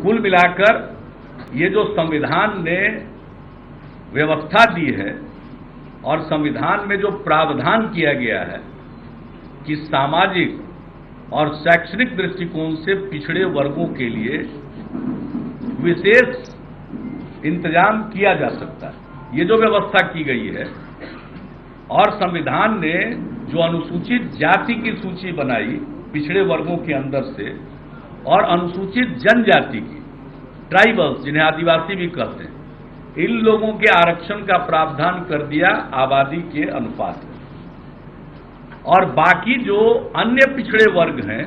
कुल मिलाकर ये जो संविधान ने व्यवस्था दी है और संविधान में जो प्रावधान किया गया है कि सामाजिक और शैक्षणिक दृष्टिकोण से पिछड़े वर्गों के लिए विशेष इंतजाम किया जा सकता है, ये जो व्यवस्था की गई है, और संविधान ने जो अनुसूचित जाति की सूची बनाई पिछड़े वर्गों के अंदर से, और अनुसूचित जनजाति की, ट्राइबल्स जिन्हें आदिवासी भी कहते हैं, इन लोगों के आरक्षण का प्रावधान कर दिया आबादी के अनुपात में। और बाकी जो अन्य पिछड़े वर्ग हैं,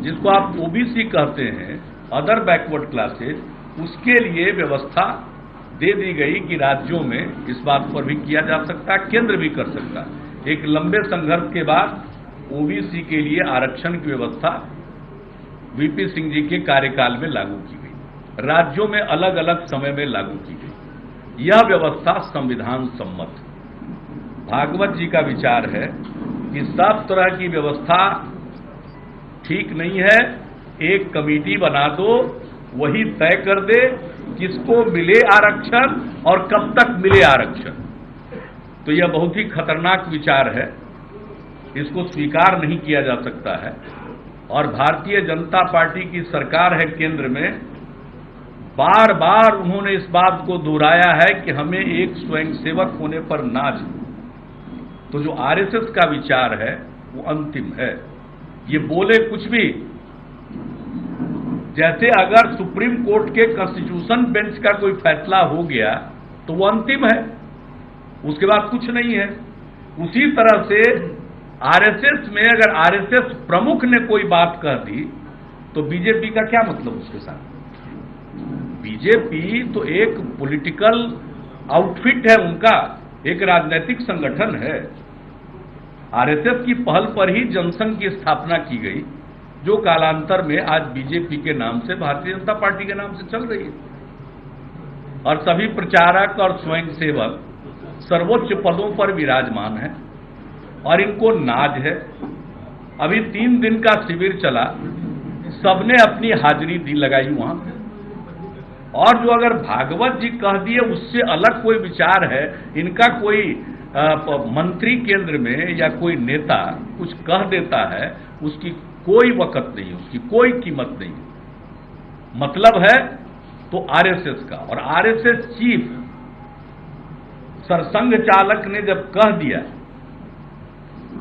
जिसको आप ओबीसी कहते हैं, अदर बैकवर्ड क्लासेज, उसके लिए व्यवस्था दे दी गई कि राज्यों में इस बात पर भी किया जा सकता है, केंद्र भी कर सकता है। एक लंबे संघर्ष के बाद ओबीसी के लिए आरक्षण की व्यवस्था वीपी सिंह जी के कार्यकाल में लागू की गई, राज्यों में अलग अलग समय में लागू की गई। यह व्यवस्था संविधान सम्मत। भागवत जी का विचार है कि सब तरह की व्यवस्था ठीक नहीं है, एक कमेटी बना दो, वही तय कर दे किसको मिले आरक्षण और कब तक मिले आरक्षण। तो यह बहुत ही खतरनाक विचार है, इसको स्वीकार नहीं किया जा सकता है। और भारतीय जनता पार्टी की सरकार है केंद्र में, बार बार उन्होंने इस बात को दोहराया है कि हमें एक स्वयंसेवक होने पर नाज है। तो जो आरएसएस का विचार है वो अंतिम है। ये बोले कुछ भी, जैसे अगर सुप्रीम कोर्ट के कॉन्स्टिट्यूशन बेंच का कोई फैसला हो गया तो वो अंतिम है, उसके बाद कुछ नहीं है। उसी तरह से आरएसएस में अगर आरएसएस प्रमुख ने कोई बात कह दी तो बीजेपी का क्या मतलब उसके साथ? बीजेपी तो एक पॉलिटिकल आउटफिट है, उनका एक राजनीतिक संगठन है। आरएसएस की पहल पर ही जनसंघ की स्थापना की गई, जो कालांतर में आज बीजेपी के नाम से, भारतीय जनता पार्टी के नाम से चल रही है। और सभी प्रचारक और स्वयंसेवक सर्वोच्च पदों पर विराजमान है और इनको नाज है। अभी 3 दिन का शिविर चला, सबने अपनी हाजिरी दी लगाई वहां। और जो अगर भागवत जी कह दिए उससे अलग कोई विचार है, इनका कोई मंत्री केंद्र में या कोई नेता कुछ कह देता है, उसकी कोई वक़्त नहीं, उसकी कोई कीमत नहीं। मतलब है तो आरएसएस का, और आरएसएस चीफ सरसंघ चालक ने जब कह दिया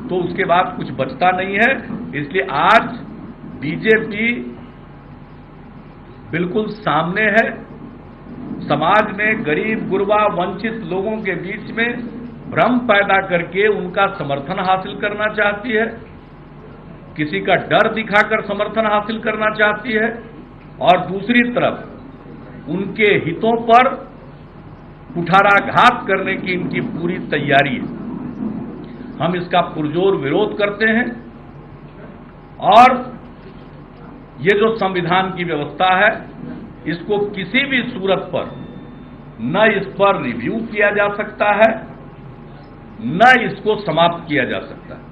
तो उसके बाद कुछ बचता नहीं है। इसलिए आज बीजेपी बिल्कुल सामने है, समाज में गरीब गुरबा वंचित लोगों के बीच में भ्रम पैदा करके उनका समर्थन हासिल करना चाहती है, किसी का डर दिखाकर समर्थन हासिल करना चाहती है, और दूसरी तरफ उनके हितों पर कुठाराघात करने की इनकी पूरी तैयारी है। हम इसका पुरजोर विरोध करते हैं। और ये जो संविधान की व्यवस्था है, इसको किसी भी सूरत पर न इस पर रिव्यू किया जा सकता है, न इसको समाप्त किया जा सकता है।